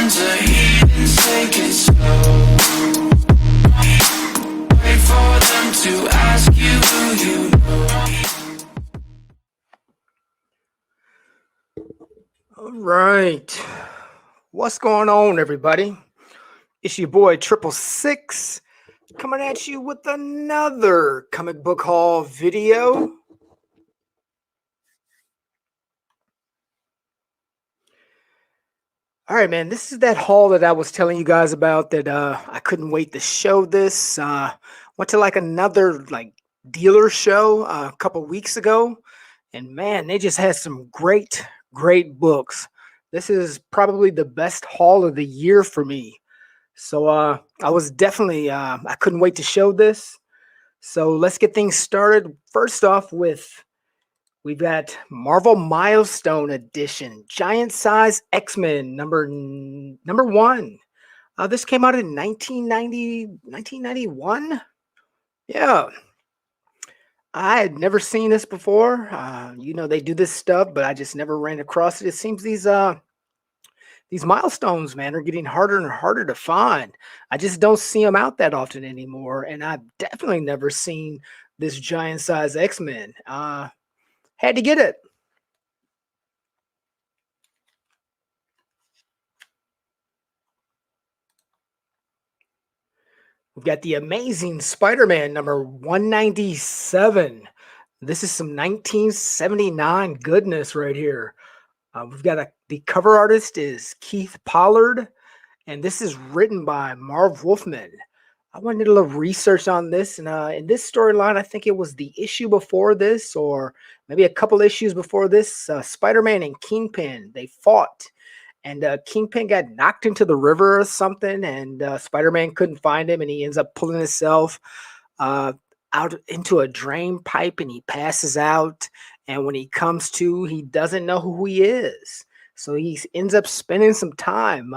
bunch of heathens, take it slow. Wait for them to ask you who you know. All right. What's going on, everybody? It's your boy 666 coming at you with another comic book haul video. All right, man. This is that haul that I was telling you guys about that I couldn't wait to show this. Went to like another dealer show a couple weeks ago, and man, they just had some great books. This is probably the best haul of the year for me. So I was definitely I couldn't wait to show this. So let's get things started. First off with we've got Marvel Milestone Edition, Giant Size X-Men number 1. This came out in 1991. Yeah. I had never seen this before. They do this stuff, but I just never ran across it. It seems these milestones, man, are getting harder and harder to find. I just don't see them out that often anymore, and I've definitely never seen this giant size X-Men. Had to get it. We've got the Amazing Spider-Man number 197. This is some 1979 goodness right here. We've got the cover artist is Keith Pollard, and this is written by Marv Wolfman. I wanted a little research on this, and in this storyline, I think it was the issue before this, or maybe a couple issues before this. Spider-Man and Kingpin, they fought, and Kingpin got knocked into the river or something, and Spider-Man couldn't find him, and he ends up pulling himself out into a drain pipe, and he passes out. And when he comes to, he doesn't know who he is. So he ends up spending some time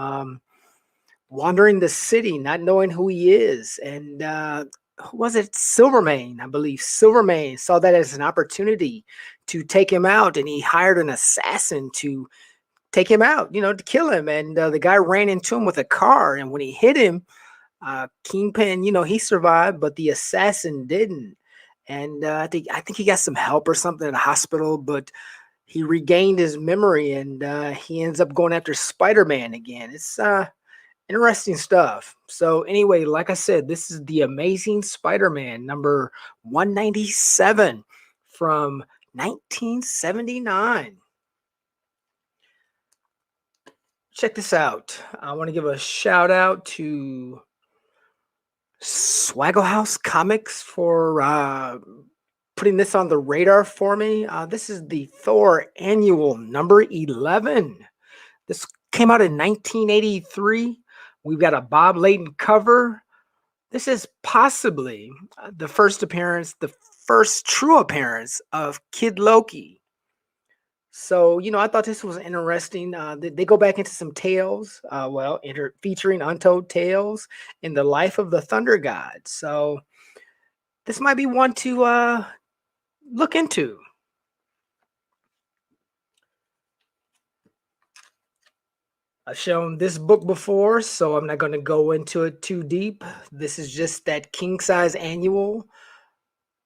wandering the city, not knowing who he is. And who was it? Silvermane, I believe. Silvermane saw that as an opportunity to take him out, and he hired an assassin to take him out, to kill him. And the guy ran into him with a car, and when he hit him, Kingpin, he survived, but the assassin didn't. And I think he got some help or something in the hospital, but he regained his memory, and he ends up going after Spider-Man again. It's interesting stuff. So anyway, like I said, this is the Amazing Spider-Man number 197 from 1979. Check this out. I want to give a shout out to Swaggle House Comics for putting this on the radar for me. This is the Thor annual number 11. This came out in 1983. We've got a Bob Layton cover. This is possibly the first true appearance of Kid Loki. So, I thought this was interesting. They go back into some tales, featuring untold tales in the life of the Thunder God. So this might be one to look into. I've shown this book before, so I'm not going to go into it too deep. This is just that king size annual,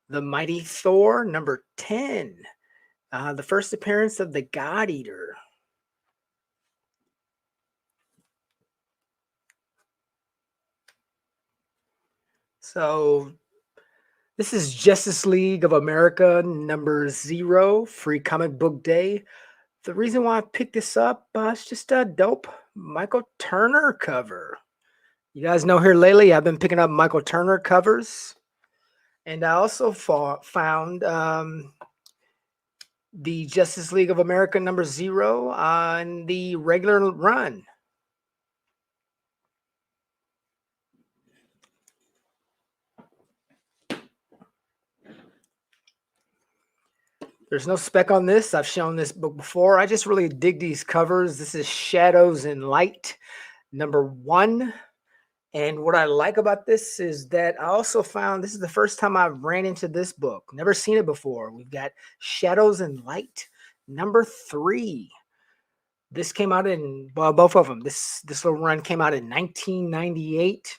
The Mighty Thor, number 10. The first appearance of the God Eater. So this is Justice League of America number 0, free comic book day. The reason why I picked this up, it's just a dope Michael Turner cover. You guys know here lately, I've been picking up Michael Turner covers. And I also found the Justice League of America number 0 on the regular run. There's no spec on this. I've shown this book before. I just really dig these covers. This is Shadows and Light number 1. And what I like about this is that I also found this is the first time I've ran into this book. Never seen it before. We've got Shadows and Light number 3. This came out in, well, both of them. This little run came out in 1998.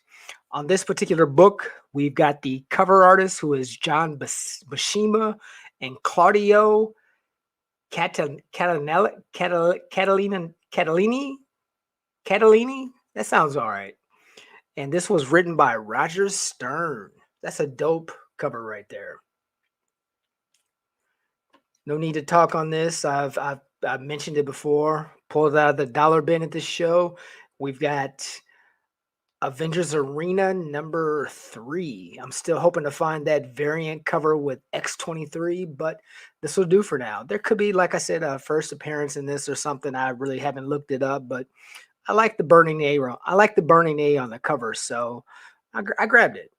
On this particular book, we've got the cover artist who is John Bashima and Claudio Catalini. That sounds all right. And this was written by Roger Stern. That's a dope cover right there. No need to talk on this. I've mentioned it before. Pulled it out of the dollar bin at this show. We've got Avengers Arena number 3. I'm still hoping to find that variant cover with X-23, but this will do for now. There could be, like I said, a first appearance in this or something. I really haven't looked it up, but I like the burning A. I like the burning A on the cover, so I grabbed it.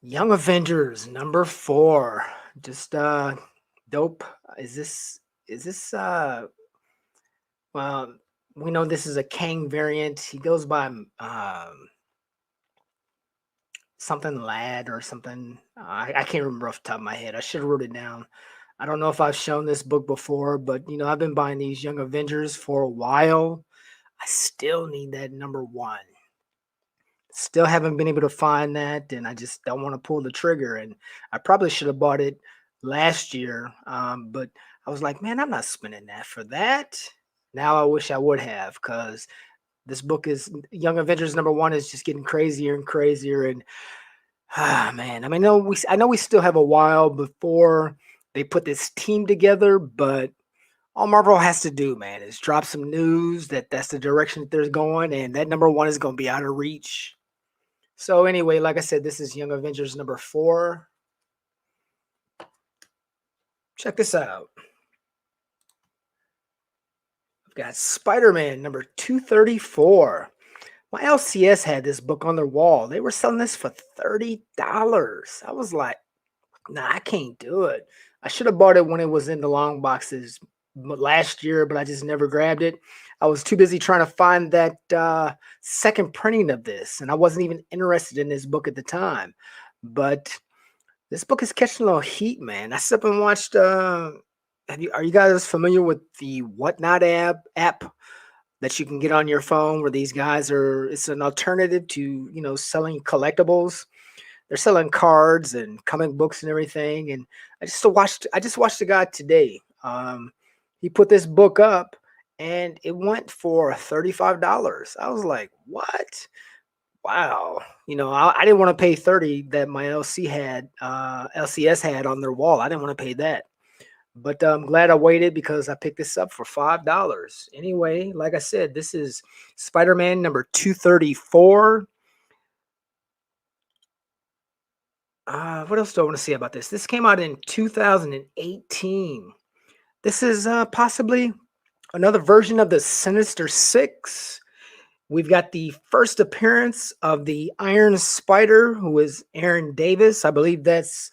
Young Avengers number 4. Just dope. Is this well, we know this is a Kang variant. He goes by something Lad or something. I can't remember off the top of my head. I should have wrote it down. I don't know if I've shown this book before, but I've been buying these Young Avengers for a while. I still need that number 1. Still haven't been able to find that, and I just don't want to pull the trigger. And I probably should have bought it last year, but I was like, man, I'm not spending that for that. Now I wish I would have, because this book is Young Avengers number 1 is just getting crazier and crazier. And man, I mean, I know we still have a while before they put this team together, but all Marvel has to do, man, is drop some news that that's the direction that they're going, and that number 1 is going to be out of reach. So anyway, like I said, this is Young Avengers number 4. Check this out. I've got Spider-Man number 234. My LCS had this book on their wall. They were selling this for $30. I was like, nah, I can't do it. I should have bought it when it was in the long boxes last year, but I just never grabbed it. I was too busy trying to find that second printing of this, and I wasn't even interested in this book at the time. But this book is catching a little heat, man. I sat up and watched. Are you guys familiar with the Whatnot app that you can get on your phone, where these guys are? It's an alternative to selling collectibles. They're selling cards and comic books and everything. And I just watched a guy today. He put this book up, and it went for $35. I was like, what? Wow. I didn't want to pay 30 that my LCS had on their wall. I didn't want to pay that. But I'm glad I waited, because I picked this up for $5. Anyway, like I said, this is Spider-Man number 234. What else do I want to say about this? This came out in 2018. This is possibly another version of the Sinister Six. We've got the first appearance of the Iron Spider, who is Aaron Davis. I believe that's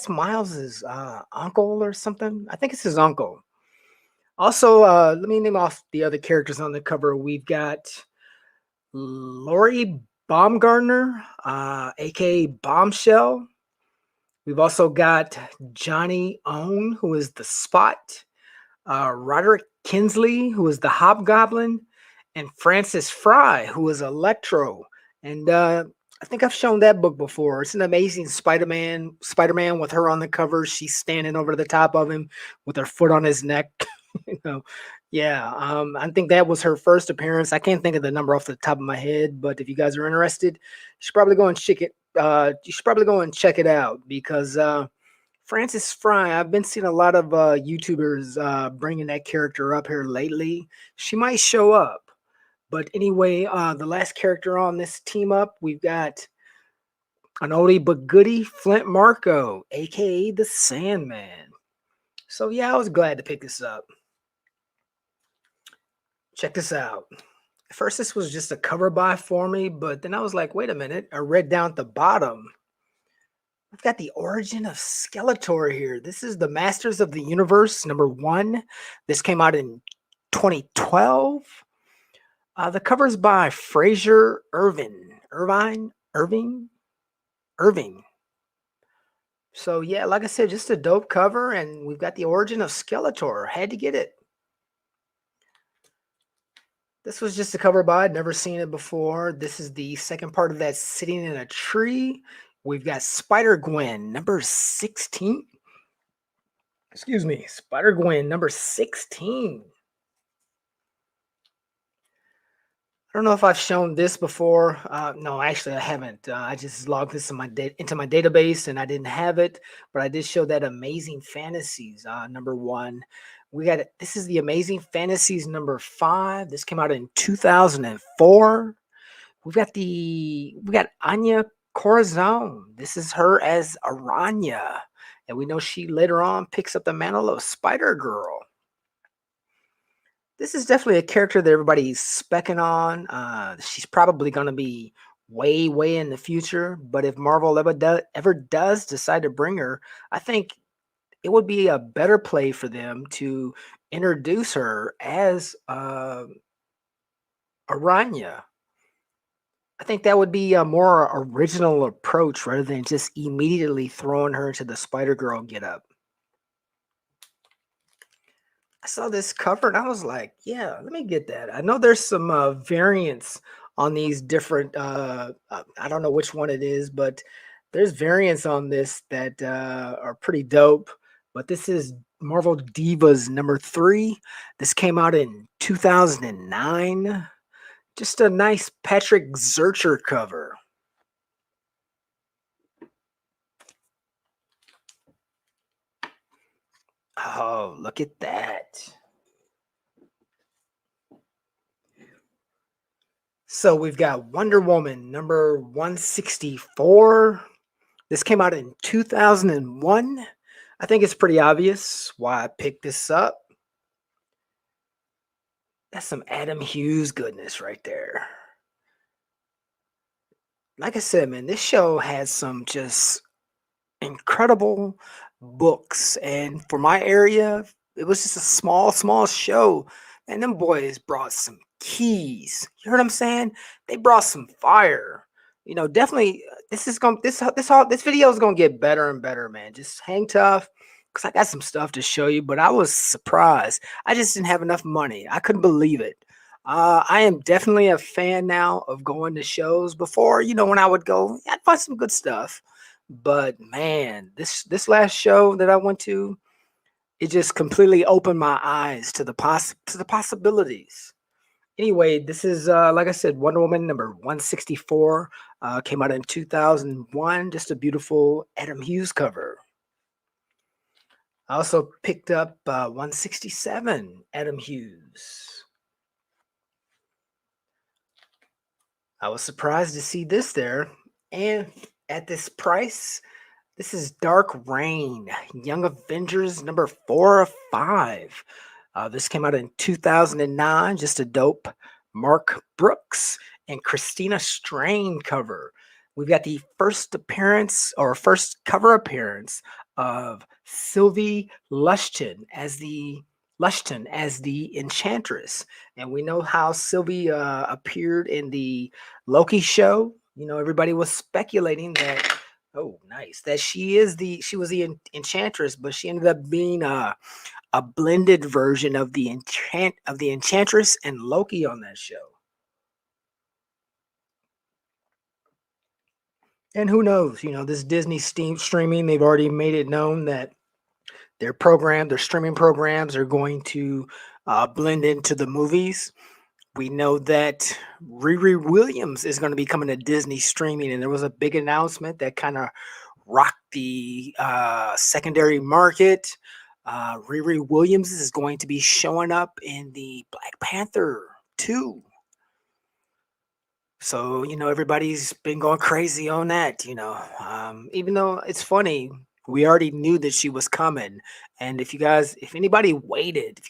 Miles's uncle or something. I think it's his uncle. Also, let me name off the other characters on the cover. We've got Lori Baumgartner, aka Bombshell. We've also got Johnny Owen, who is the Spot, Roderick Kinsley, who is the Hobgoblin, and Francis Fry, who is Electro. And I think I've shown that book before. It's an amazing Spider-Man with her on the cover. She's standing over the top of him with her foot on his neck. Yeah. I think that was her first appearance. I can't think of the number off the top of my head, but if you guys are interested, you should probably go and check it. You should probably go and check it out, because Francis Fry, I've been seeing a lot of YouTubers bringing that character up here lately. She might show up. But anyway, the last character on this team up, we've got an oldie but goodie, Flint Marko, aka the Sandman. So yeah, I was glad to pick this up. Check this out. At first, this was just a cover buy for me, but then I was like, wait a minute. I read down at the bottom. I've got the origin of Skeletor here. This is the Masters of the Universe number 1. This came out in 2012. The cover's by Fraser Irving. So yeah, like I said, just a dope cover, and we've got the origin of Skeletor. Had to get it. This was just a cover by. I'd never seen it before. This is the second part of that sitting in a tree. We've got Spider Gwen number 16. Excuse me, Spider Gwen number 16. I don't know if I've shown this before. No, actually, I haven't. I just logged this in into my database, and I didn't have it, but I did show that Amazing Fantasies number 1. We got it. This is the Amazing Fantasies number 5. This came out in 2004. We got Anya Corazon. This is her as Aranya, and we know she later on picks up the mantle of Spider Girl. This is definitely a character that everybody's specking on. She's probably going to be way, way in the future. But if Marvel ever does decide to bring her, I think it would be a better play for them to introduce her as Aranya. I think that would be a more original approach rather than just immediately throwing her into the Spider Girl getup. I saw this cover and I was like, yeah, let me get that. I know there's some variants on these different I don't know which one it is, but there's variants on this that are pretty dope. But this is Marvel Divas number 3. This came out in 2009. Just a nice Patrick Zurcher cover. Oh, look at that. So we've got Wonder Woman number 164. This came out in 2001. I think it's pretty obvious why I picked this up. That's some Adam Hughes goodness right there. Like I said, man, this show has some just incredible books. And for my area, it was just a small show. And them boys brought some keys. You heard what I'm saying? They brought some fire. Definitely this video is gonna get better and better, man. Just hang tough. Cause I got some stuff to show you, but I was surprised. I just didn't have enough money. I couldn't believe it. I am definitely a fan now of going to shows. Before, when I would go, I'd find some good stuff. But man, this last show that I went to, it just completely opened my eyes to the possibilities. Anyway, this is like I said, Wonder Woman number 164. Came out in 2001. Just a beautiful Adam Hughes cover. I also picked up 167 Adam Hughes. I was surprised to see this there. And at this price, this is Dark Reign, Young Avengers number 4 of 5. This came out in 2009. Just a dope Mark Brooks and Christina Strain cover. We've got the first cover appearance of Sylvie Lushton as the Enchantress, and we know how Sylvie appeared in the Loki show. Everybody was speculating that. Oh, nice. That she was the Enchantress, but she ended up being a blended version of the Enchantress and Loki on that show. And who knows? This Disney streaming, they've already made it known that their streaming programs are going to blend into the movies. We know that Riri Williams is going to be coming to Disney streaming, and there was a big announcement that kind of rocked the secondary market. Riri Williams is going to be showing up in the Black Panther 2. So, everybody's been going crazy on that, even though it's funny, we already knew that she was coming. And if you guys waited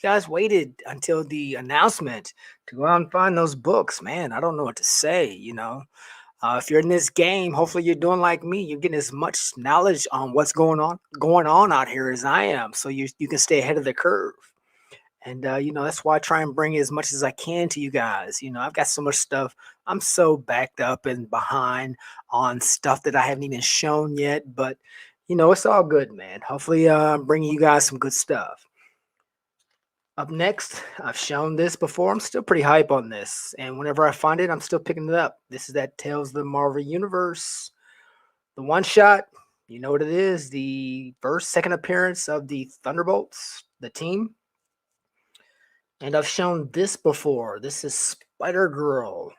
until the announcement to go out and find those books, man, I don't know what to say. If you're in this game, hopefully you're doing like me. You're getting as much knowledge on what's going on out here as I am, so you can stay ahead of the curve. And that's why I try and bring as much as I can to you guys. I've got so much stuff. I'm so backed up and behind on stuff that I haven't even shown yet. But It's all good, man. Hopefully, I'm bringing you guys some good stuff. Up next, I've shown this before. I'm still pretty hype on this, and whenever I find it, I'm still picking it up. This is that Tales of the Marvel Universe, the one shot. You know what it is? The second appearance of the Thunderbolts, the team. And I've shown this before. This is Spider Girl,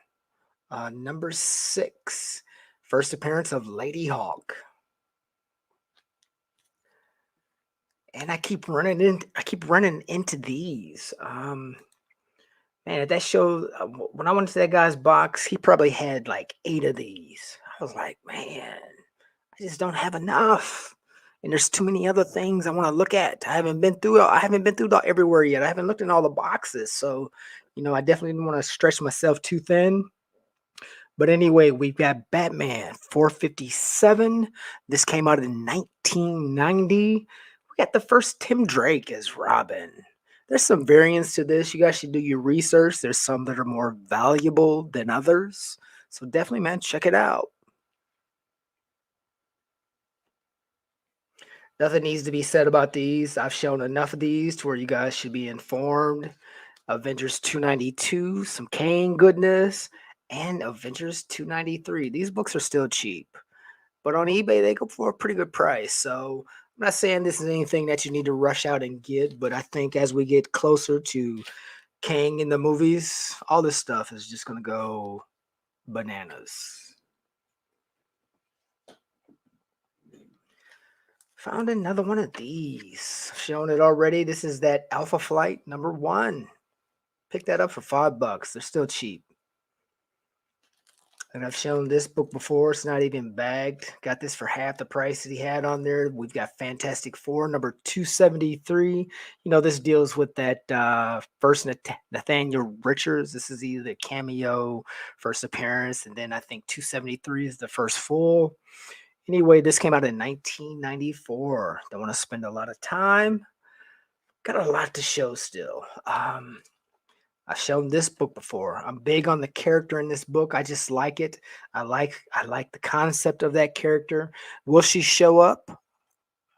number 6, first appearance of Lady Hawk. And I keep running into these. Man, at that show, when I went to that guy's box, he probably had like 8 of these. I was like, man, I just don't have enough. And there's too many other things I want to look at. I haven't been through everywhere yet. I haven't looked in all the boxes. So, I definitely didn't want to stretch myself too thin. But anyway, we've got Batman 457. This came out in 1990. We got the first Tim Drake as Robin. There's some variants to this. You guys should do your research. There's some that are more valuable than others. So definitely, man, check it out. Nothing needs to be said about these. I've shown enough of these to where you guys should be informed. Avengers 292, some Kane goodness, and Avengers 293. These books are still cheap, but on eBay they go for a pretty good price. So I'm not saying this is anything that you need to rush out and get, but I think as we get closer to Kang in the movies, all this stuff is just going to go bananas. Found another one of these. Shown it already. This is that Alpha Flight number 1. Pick that up for $5. They're still cheap. And I've shown this book before. It's not even bagged. Got this for half the price that he had on there. We've got Fantastic Four, number 273. This deals with that first Nathaniel Richards. This is either the cameo, first appearance, and then I think 273 is the first full. Anyway, this came out in 1994. Don't want to spend a lot of time. Got a lot to show still. I've shown this book before. I'm big on the character in this book. I just like it. I like the concept of that character. Will she show up?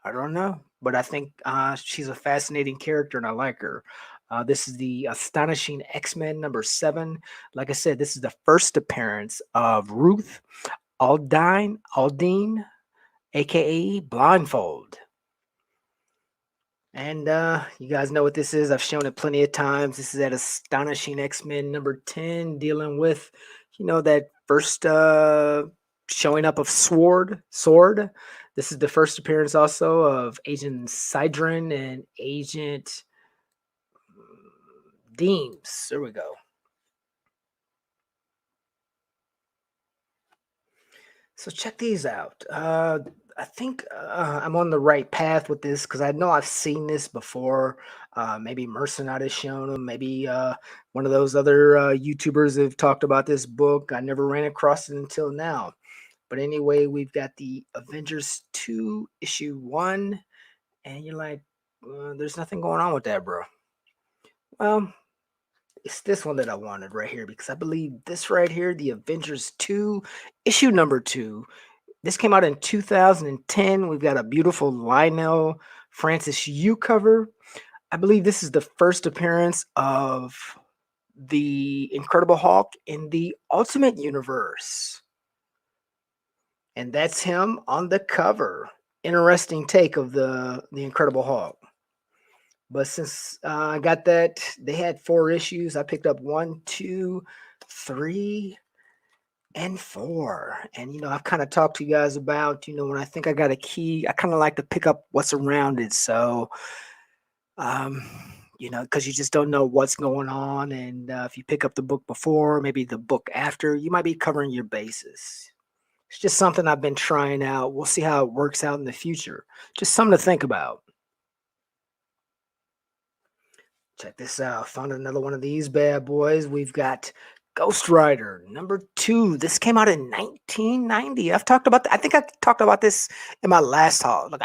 I don't know, but I think she's a fascinating character, and I like her. This is the Astonishing X-Men number 7. Like I said, this is the first appearance of Ruth Aldine, aka Blindfold. And you guys know what this is. I've shown it plenty of times. This is that Astonishing X-Men number 10, dealing with, that first showing up of Sword. This is the first appearance also of Agent Sidron and Agent Deems. There we go. So check these out. I think I'm on the right path with this because I know I've seen this before. Maybe Mercenite has shown them. Maybe one of those other YouTubers have talked about this book. I never ran across it until now. But anyway, we've got the Avengers 2 issue 1. And you're like, there's nothing going on with that, bro. Well, it's this one that I wanted right here because I believe this right here, the Avengers 2 issue number 2. This came out in 2010. We've got a beautiful Lionel Francis Yu cover. I believe this is the first appearance of the Incredible Hulk in the Ultimate Universe. And that's him on the cover. Interesting take of the Incredible Hulk. But since I got that, they had 4 issues. I picked up 1, 2, 3, and 4. And I've kind of talked to you guys about, when I think I got a key, I kind of like to pick up what's around it. So, because you just don't know what's going on. And if you pick up the book before, maybe the book after, you might be covering your bases. It's just something I've been trying out. We'll see how it works out in the future. Just something to think about. Check this out. Found another one of these bad boys. We've got Ghost Rider number 2. This came out in 1990. I think I talked about this in my last haul. Look,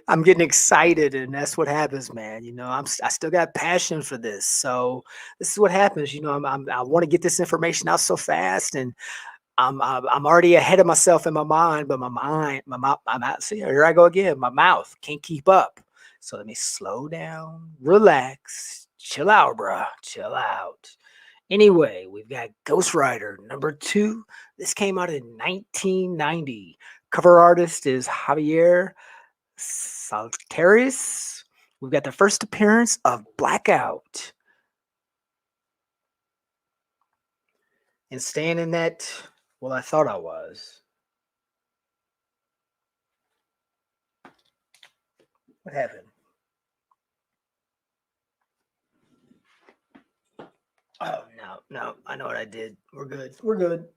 I'm getting excited, and that's what happens, man. I still got passion for this. So this is what happens. I want to get this information out so fast, and I'm already ahead of myself in my mind, but my mouth. See, here I go again. My mouth can't keep up. So let me slow down, relax, chill out, bruh, chill out. Anyway, we've got Ghost Rider #2. This came out in 1990. Cover artist is Javier Salteris. We've got the first appearance of Blackout. And staying in that, well, I thought I was. What happened? Oh, no, no. I know what I did. We're good. We're good.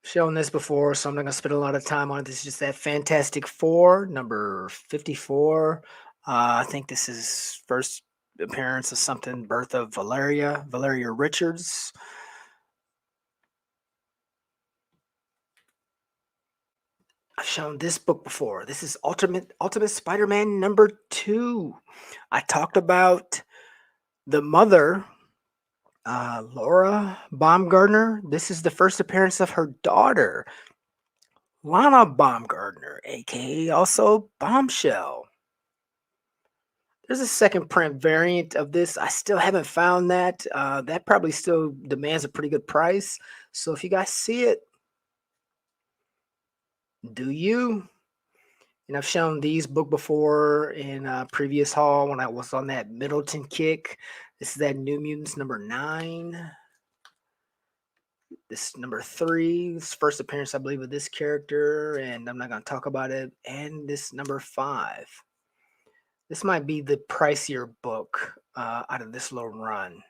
Shown this before, so I'm not going to spend a lot of time on it. This is just that Fantastic Four, number 54. I think this is first appearance of something, birth of Valeria Richards. I've shown this book before. This is Ultimate Spider-Man #2. I talked about the mother, Laura Baumgartner. This is the first appearance of her daughter, Lana Baumgartner, aka also Bombshell. There's a second print variant of this. I still haven't found that. That probably still demands a pretty good price. So if you guys see it, do you? And I've shown these book before in a previous haul when I was on that Middleton kick. This is that New Mutants #9. This #3. This first appearance, I believe, of this character, and I'm not going to talk about it. And this #5. This might be the pricier book out of this little run.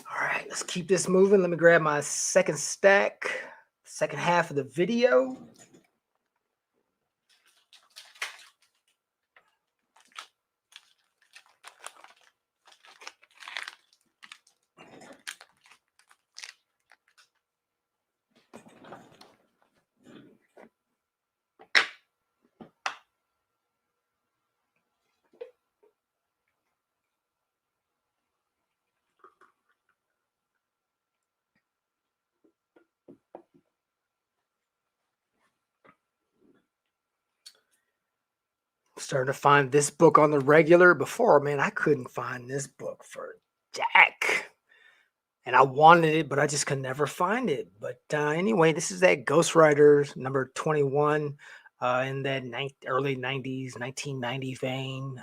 All right, let's keep this moving. Let me grab my second stack, second half of the video. Starting to find this book on the regular. Before, man, I couldn't find this book for jack. And I wanted it, but I just could never find it. But anyway, this is that Ghost Rider #21 in that early 90s, 1990 vein.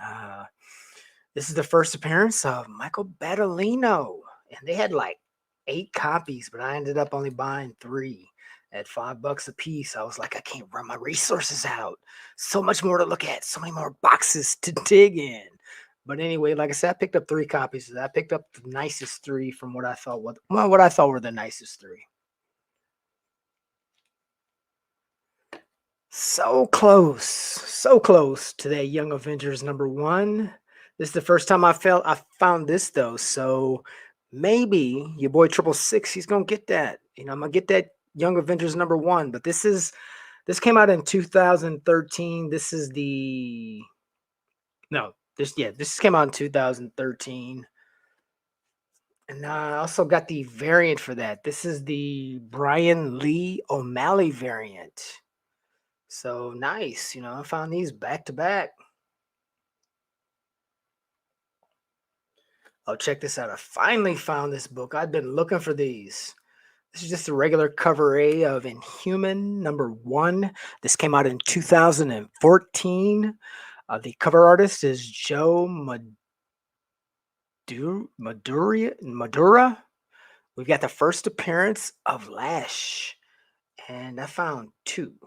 This is the first appearance of Michael Battolino. And they had like 8 copies, but I ended up only buying 3 at $5 a piece. I was like, I can't run my resources out. So much more to look at, so many more boxes to dig in. But anyway, like I said, I picked up 3 copies. I picked up the nicest 3 from what I thought what I thought were the nicest 3. So close to that Young Avengers #1. This is the first time I found this though. So maybe your boy 666, he's gonna get that. You know, I'm gonna get that Young Avengers #1. But this came out in 2013. This is the no, this came out in 2013. And I also got the variant for that. This is the Brian Lee O'Malley variant. So nice. You know, I found these back to back. Oh, check this out. I finally found this book. I've been looking for these. This is just a regular cover A of Inhuman #1. This came out in 2014. The cover artist is Joe Madura. We've got the first appearance of Lash, and I found 2.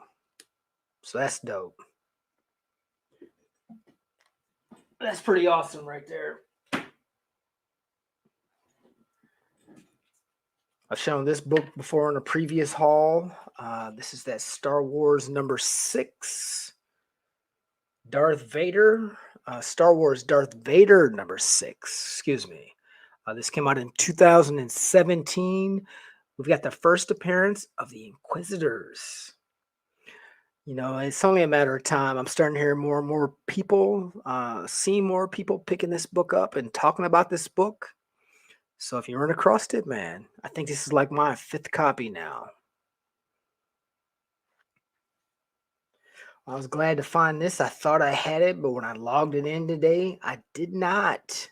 So that's dope. That's pretty awesome right there. I've shown this book before in a previous haul. This is that Star Wars #6. Darth Vader. Star Wars Darth Vader #6. Excuse me. This came out in 2017. We've got the first appearance of the Inquisitors. It's only a matter of time. I'm starting to hear more and more people, seeing more people picking this book up and talking about this book. So if you run across it, man, I think this is like my fifth copy now. I was glad to find this. I thought I had it, but when I logged it in today, I did not.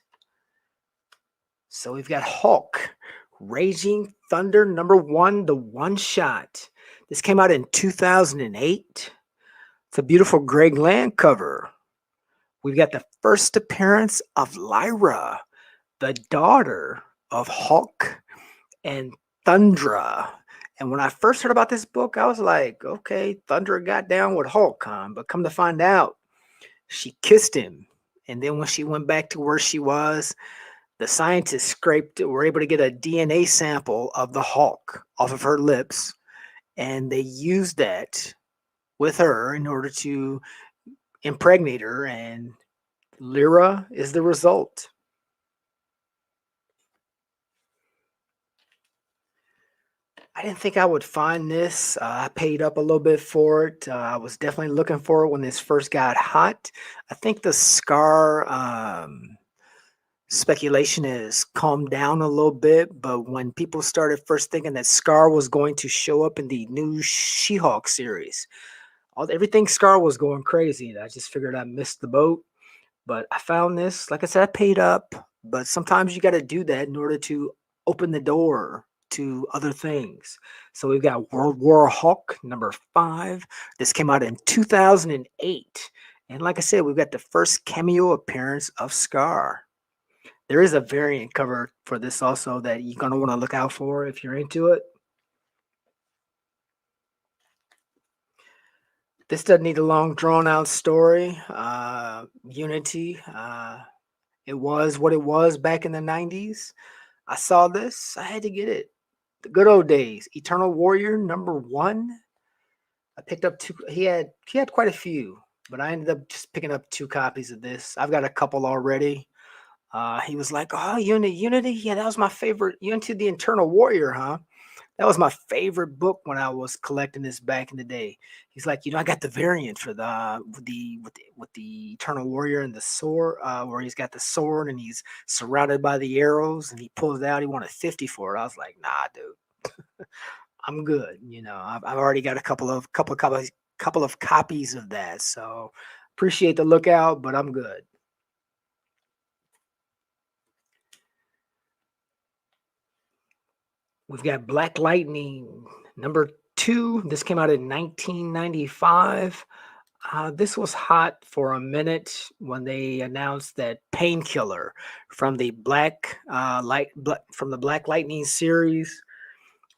So we've got Hulk, Raging Thunder #1, the one shot. This came out in 2008. It's a beautiful Greg Land cover. We've got the first appearance of Lyra, the daughter of Hulk and Thundra. And when I first heard about this book, I was like, okay, Thundra got down with Hulk, huh? But come to find out, she kissed him. And then when she went back to where she was, the scientists were able to get a DNA sample of the Hulk off of her lips. And they used that with her in order to impregnate her. And Lyra is the result. I didn't think I would find this. I paid up a little bit for it. I was definitely looking for it when this first got hot. I think the Scar speculation has calmed down a little bit, but when people started first thinking that Scar was going to show up in the new She-Hulk series, everything Scar was going crazy. And I just figured I missed the boat. But I found this, like I said, I paid up, but sometimes you got to do that in order to open the door to other things. So we've got World War Hulk #5. This came out in 2008. And like I said, we've got the first cameo appearance of Scar. There is a variant cover for this also that you're going to want to look out for if you're into it. This doesn't need a long drawn out story. Unity. It was what it was back in the 90s. I saw this. I had to get it. The good old days. Eternal Warrior #1. I picked up two. He had quite a few, but I ended up just picking up 2 copies of this. I've got a couple already. He was like, "Oh, Unity. Yeah, that was my favorite. You into the Eternal Warrior, huh?" That was my favorite book when I was collecting this back in the day. He's like, I got the variant for with the Eternal Warrior and the sword, where he's got the sword and he's surrounded by the arrows, and he pulls it out. He wanted 50 for it. I was like, nah, dude, I'm good. I've already got a couple of copies of that. So appreciate the lookout, but I'm good. We've got Black Lightning #2. This came out in 1995. This was hot for a minute when they announced that Painkiller from the from the Black Lightning series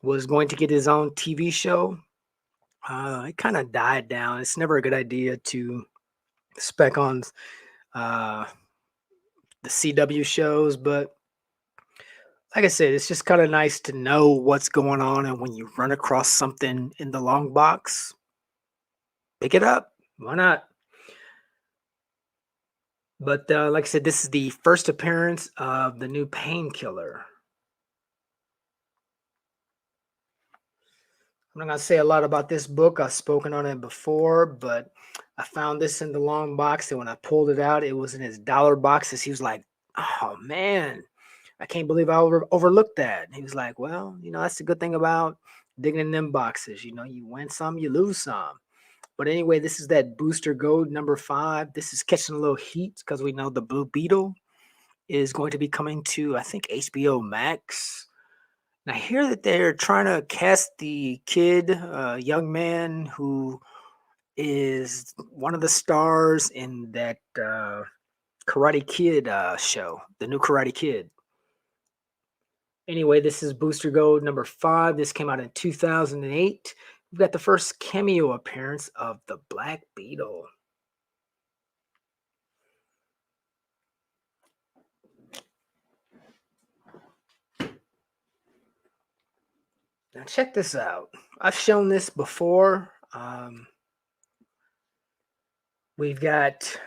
was going to get his own TV show. It kind of died down. It's never a good idea to spec on uh, the CW shows, but like I said, it's just kind of nice to know what's going on, and when you run across something in the long box, pick it up. Why not? But like I said, this is the first appearance of the new Painkiller. I'm not gonna say a lot about this book. I've spoken on it before, but I found this in the long box, and when I pulled it out, it was in his dollar boxes. He was like, "Oh man, I can't believe I overlooked that." He was like, "Well, that's the good thing about digging in them boxes. You win some, you lose some." But anyway, this is that Booster Gold #5. This is catching a little heat because we know the Blue Beetle is going to be coming to, I think, HBO Max. And I hear that they're trying to cast the kid, young man who is one of the stars in that Karate Kid show, the new Karate Kid. Anyway, this is Booster Gold #5. This came out in 2008. We've got the first cameo appearance of the Black Beetle. Now check this out. I've shown this before. We've got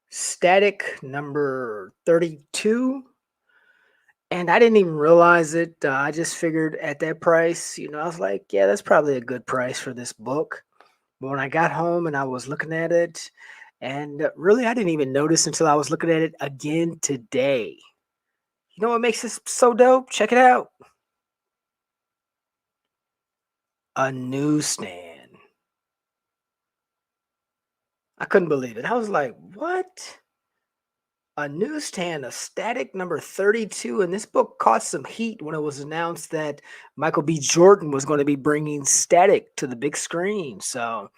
Static #32. And I didn't even realize it. I just figured at that price, I was like, yeah, that's probably a good price for this book. But when I got home and I was looking at it, and really I didn't even notice until I was looking at it again today. You know what makes this so dope? Check it out. A newsstand. I couldn't believe it. I was like, what? A newsstand, a static number 32. And this book caught some heat when it was announced that Michael B. Jordan was going to be bringing static to the big screen. So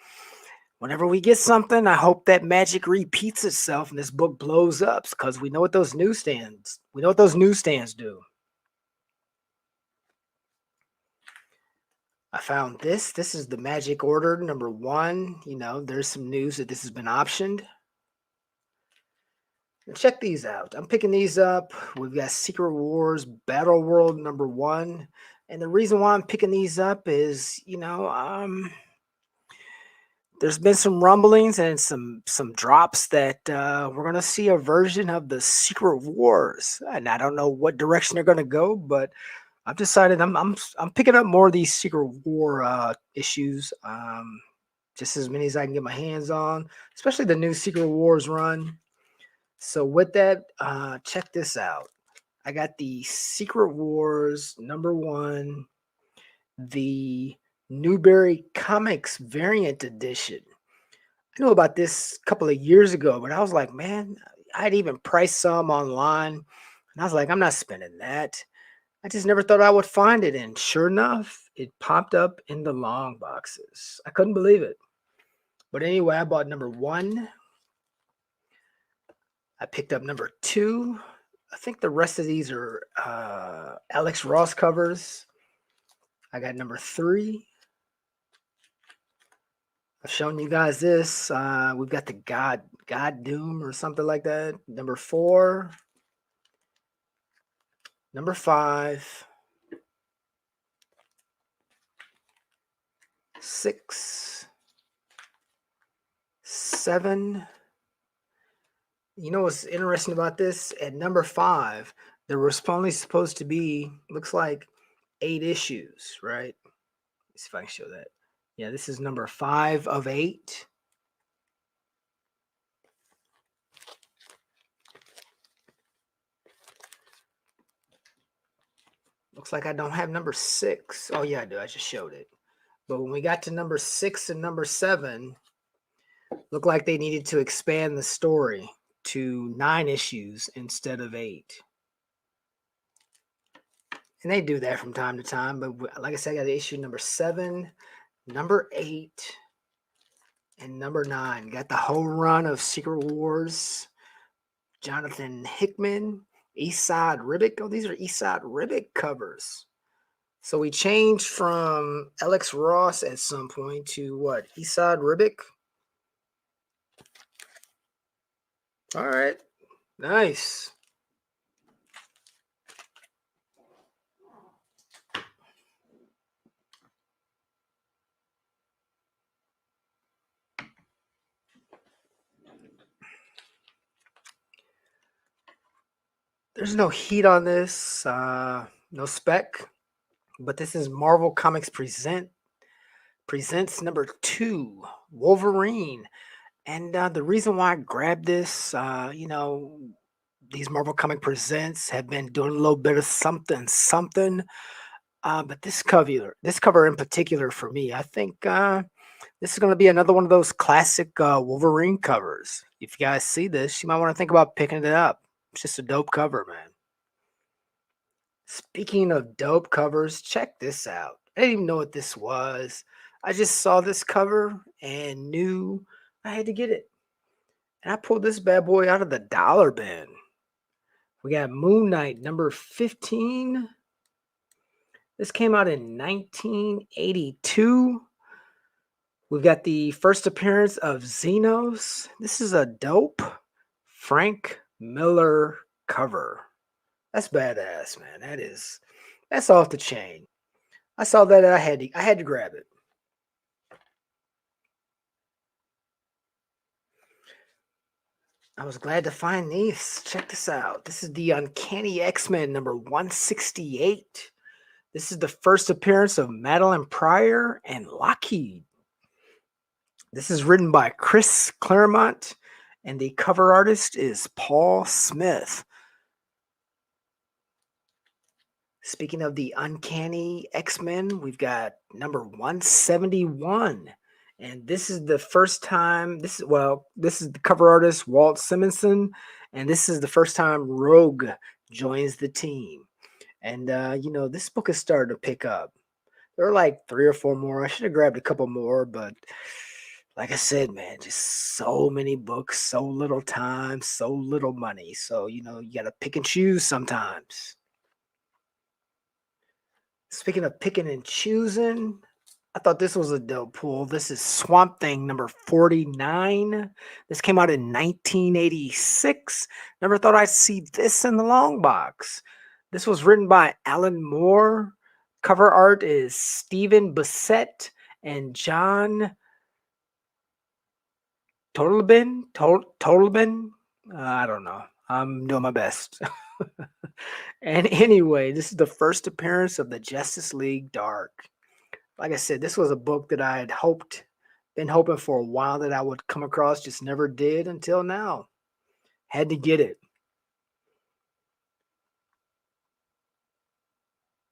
whenever we get something, I hope that magic repeats itself and this book blows up because we know what those newsstands do. I found this. This is the Magic Order number 1. You know, there's some news that this has been optioned. And check these out. I'm picking these up. We've got Secret Wars Battle World number 1. And the reason why I'm picking these up is, there's been some rumblings and some drops that we're gonna see a version of the Secret Wars, and I don't know what direction they're gonna go, but I've decided I'm picking up more of these Secret War issues, just as many as I can get my hands on, especially the new Secret Wars run. So with that, check this out. I got the Secret Wars number 1, the Newberry Comics variant edition. I knew about this a couple of years ago, but I was like, man, I'd even priced some online. And I was like, I'm not spending that. I just never thought I would find it. And sure enough, it popped up in the long boxes. I couldn't believe it. But anyway, I bought number 1. I picked up number 2. I think the rest of these are Alex Ross covers. I got number 3. I've shown you guys this. We've got the God Doom or something like that. Number 4. Number 5. 6. 7. You know what's interesting about this? At number 5, there was only supposed to be, looks like, 8 issues, right? Let's see if I can show that. Yeah, this is number 5 of 8. Looks like I don't have number 6. Oh, yeah, I do. I just showed it. But when we got to number 6 and number 7, looked like they needed to expand the story to 9 issues instead of 8. And they do that from time to time. But like I said, I got issue number 7, number 8, and number 9. Got the whole run of Secret Wars. Jonathan Hickman, Eastside Ribic. Oh, these are Eastside Ribic covers. So we changed from Alex Ross at some point to what? Eastside Ribic. All right. Nice. There's no heat on this, no spec, but this is Marvel Comics presents number 2, Wolverine. And the reason why I grabbed this, these Marvel Comic Presents have been doing a little bit of something. But this cover in particular for me, I think this is going to be another one of those classic Wolverine covers. If you guys see this, you might want to think about picking it up. It's just a dope cover, man. Speaking of dope covers, check this out. I didn't even know what this was. I just saw this cover and knew I had to get it. And I pulled this bad boy out of the dollar bin. We got Moon Knight number 15. This came out in 1982. We've got the first appearance of Xenos. This is a dope Frank Miller cover. That's badass, man. That's off the chain. I saw that and I had to grab it. I was glad to find these. Check this out. This is the Uncanny X-Men number 168. This is the first appearance of Madeline Pryor and Lockheed. This is written by Chris Claremont, and the cover artist is Paul Smith. Speaking of the Uncanny X-Men, we've got number 171. And this is the first time this is the cover artist Walt Simonson, and this is the first time Rogue joins the team. And this book is starting to pick up. There are like 3 or 4 more. I should have grabbed a couple more, but like I said, man, just so many books, so little time, so little money. So, you got to pick and choose sometimes. Speaking of picking and choosing, I thought this was a dope pull. This is Swamp Thing number 49. This came out in 1986. Never thought I'd see this in the long box. This was written by Alan Moore. Cover art is Stephen Bissett and John Totalbin. I don't know. I'm doing my best. And anyway, this is the first appearance of the Justice League Dark. Like I said, this was a book that I had been hoping for a while that I would come across, just never did until now. Had to get it.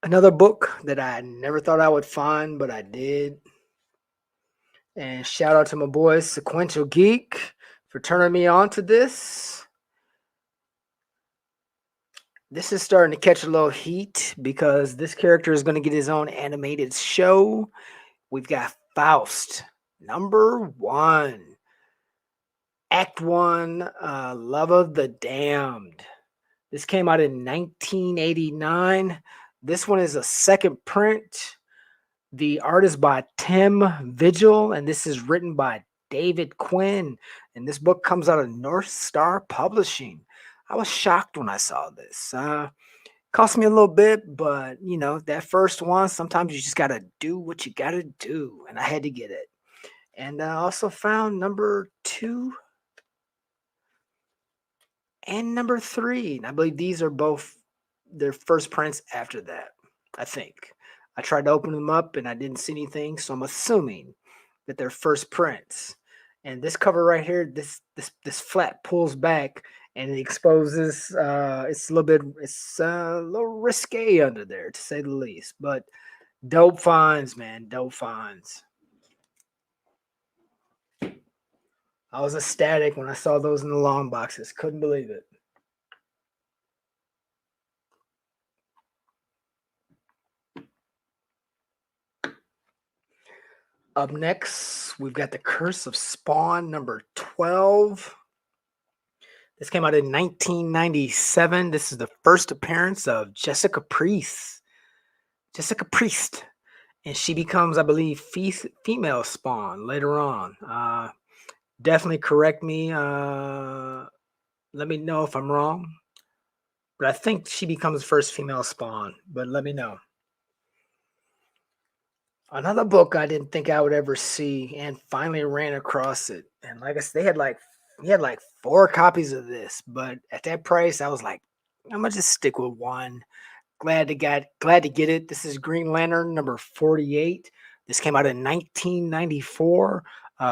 Another book that I never thought I would find, but I did. And shout out to my boy Sequential Geek for turning me on to this. This is starting to catch a little heat because this character is going to get his own animated show. We've got Faust, number 1. Act 1, Love of the Damned. This came out in 1989. This one is a second print. The art is by Tim Vigil, and this is written by David Quinn. And this book comes out of North Star Publishing. I was shocked when I saw this. Cost me a little bit, but that first one, sometimes you just gotta do what you gotta do, and I had to get it. And I also found number 2 and number 3. And I believe these are both their first prints after that. I think I tried to open them up and I didn't see anything, so I'm assuming that they're first prints. And this cover right here, this flap pulls back and it exposes. It's a little risque under there to say the least, but dope finds, man, dope finds. I was ecstatic when I saw those in the long boxes. Couldn't believe it. Up next, we've got The Curse of Spawn, number 12. This came out in 1997. This is the first appearance of Jessica Priest. And she becomes, I believe, female Spawn later on. Definitely correct me. Let me know if I'm wrong. But I think she becomes first female Spawn. But let me know. Another book I didn't think I would ever see, and finally ran across it. And like I said, he had like 4 copies of this, but at that price, I was like, I'm gonna just stick with one. Glad to get it. This is Green Lantern number 48. This came out in 1994.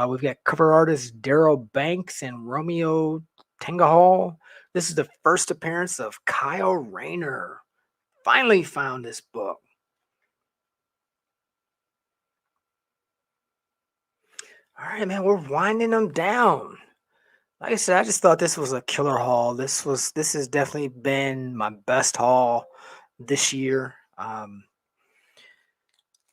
We've got cover artist Daryl Banks and Romeo Tengahall. This is the first appearance of Kyle Rayner. Finally found this book. All right, man, we're winding them down. Like I said, I just thought this was a killer haul. This has definitely been my best haul this year.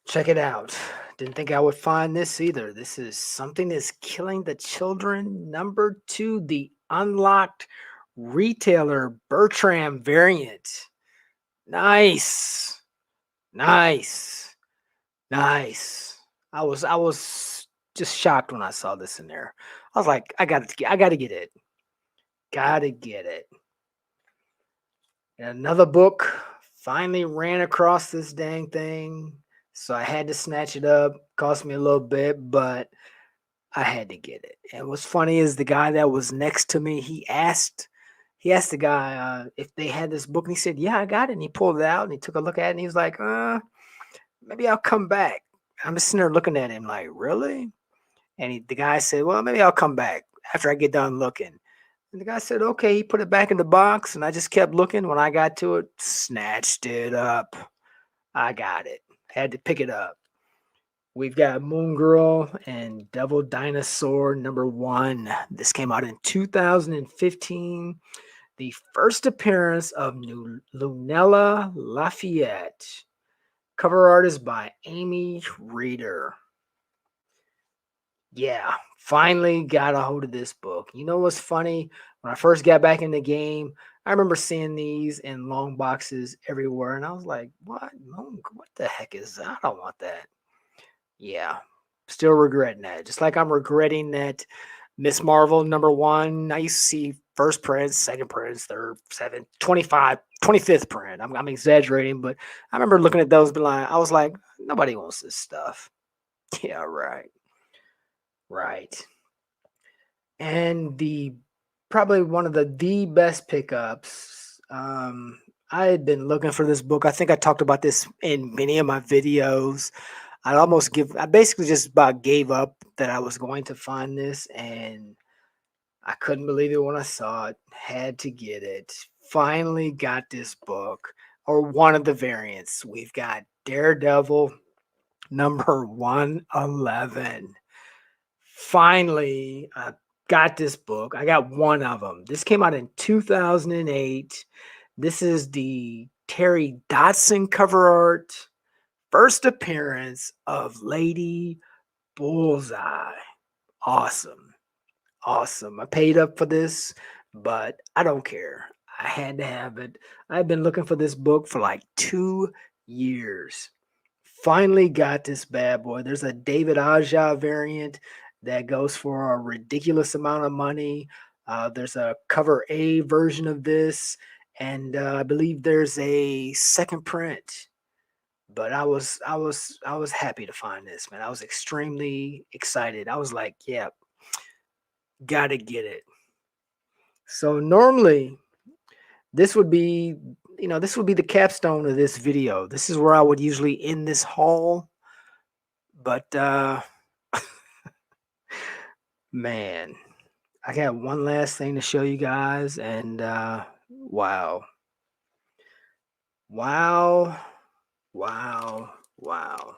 Check it out. Didn't think I would find this either. This is Something Is Killing the Children, number 2, the unlocked retailer Bertram variant. Nice. Nice. Nice. I was just shocked when I saw this in there. I was like, I gotta get it. Gotta get it. And another book finally ran across this dang thing. So I had to snatch it up. Cost me a little bit, but I had to get it. And what's funny is the guy that was next to me, he asked the guy if they had this book, and he said, "Yeah, I got it." And he pulled it out and he took a look at it and he was like, maybe I'll come back. I'm just sitting there looking at him like, really? And the guy said, "Well, maybe I'll come back after I get done looking." And the guy said, "Okay." He put it back in the box, and I just kept looking. When I got to it, snatched it up. I got it. Had to pick it up. We've got Moon Girl and Devil Dinosaur #1. This came out in 2015. The first appearance of Lunella Lafayette. Cover art is by Amy Reeder. Yeah, finally got a hold of this book. You know what's funny? When I first got back in the game, I remember seeing these in long boxes everywhere, and I was like, "What? What the heck is that? I don't want that." Yeah, still regretting that. Just like I'm regretting that Miss Marvel #1. I used to see first prints, second prints, third, seventh, 25, 25th print. I'm exaggerating, but I remember looking at those, I was like, nobody wants this stuff. Yeah, right. Right. And probably one of the best pickups. I had been looking for this book. I think I talked about this in many of my videos. I basically just about gave up that I was going to find this, and I couldn't believe it when I saw it. Had to get it. Finally got this book, or one of the variants. We've got Daredevil #111. Finally, I got this book. I got one of them. This came out in 2008. This is the Terry Dodson cover art. First appearance of Lady Bullseye. Awesome. Awesome. I paid up for this, but I don't care. I had to have it. I've been looking for this book for like 2 years. Finally got this bad boy. There's a David Aja variant that goes for a ridiculous amount of money. There's a cover A version of this, and I believe there's a second print. But I was happy to find this, man. I was extremely excited. I was like, yeah, gotta get it. So normally this would be, this would be the capstone of this video. This is where I would usually end this haul. But man, I got one last thing to show you guys, and wow. Wow. Wow. Wow.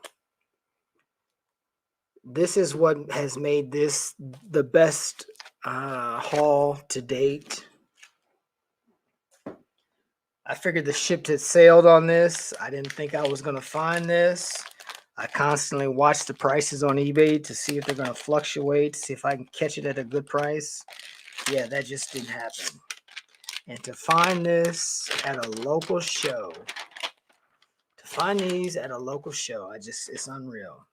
This is what has made this the best haul to date. I figured the ship had sailed on this. I didn't think I was going to find this. I constantly watch the prices on eBay to see if they're going to fluctuate, see if I can catch it at a good price. Yeah, that just didn't happen. And to find this at a local show, it's unreal.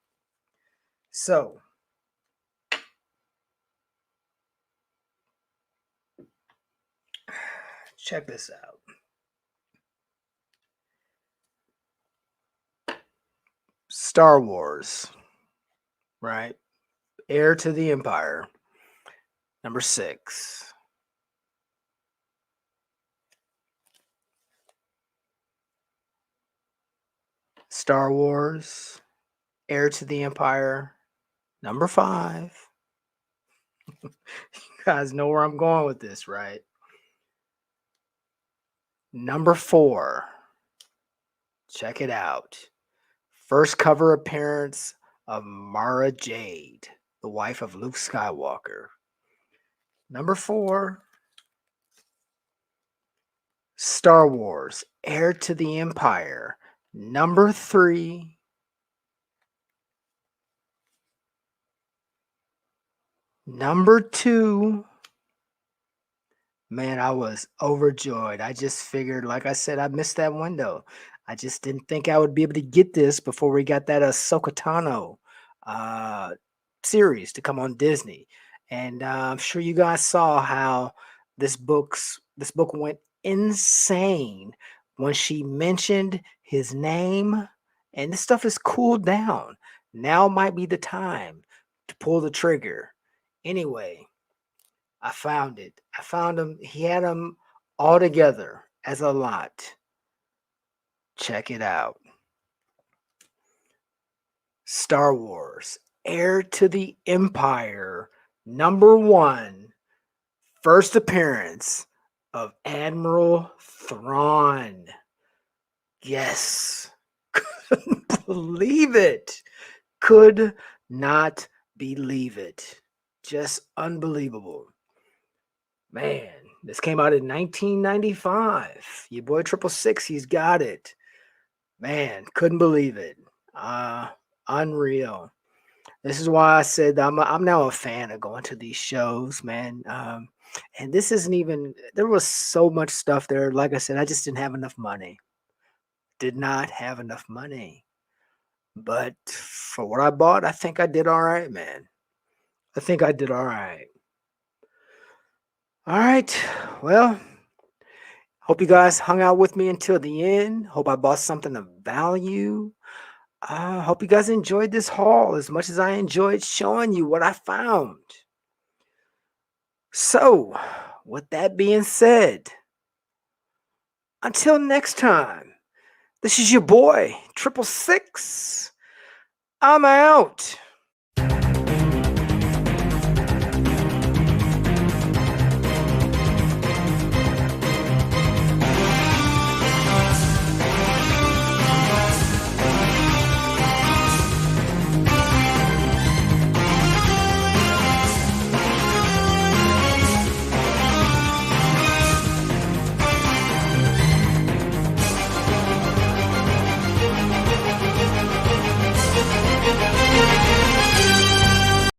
So, check this out. Star Wars, right? Heir to the Empire, #6. Star Wars, Heir to the Empire, #5. You guys know where I'm going with this, right? #4. Check it out. First cover appearance of Mara Jade, the wife of Luke Skywalker. #4. Star Wars, Heir to the Empire. #3. #2. Man, I was overjoyed. I just figured, like I said, I missed that window. I just didn't think I would be able to get this before we got that Ahsoka Tano uh, series to come on Disney. And I'm sure you guys saw how this book went insane when she mentioned his name, and this stuff has cooled down. Now might be the time to pull the trigger. Anyway, I found it. I found him. He had them all together as a lot. Check it out. Star Wars, Heir to the Empire, number 1, first appearance of Admiral Thrawn. Yes. Couldn't believe it. Could not believe it. Just unbelievable. Man, this came out in 1995. Your boy 666, he's got it. Man, couldn't believe it. Unreal. This is why I said I'm now a fan of going to these shows, man. And this isn't even, there was so much stuff there. Like I said, I just didn't have enough money. Did not have enough money. But for what I bought, I think I did all right, man. I think I did all right. All right. Well, hope you guys hung out with me until the end. Hope I bought something of value. I hope you guys enjoyed this haul as much as I enjoyed showing you what I found. So, with that being said, until next time, this is your boy, 666. I'm out.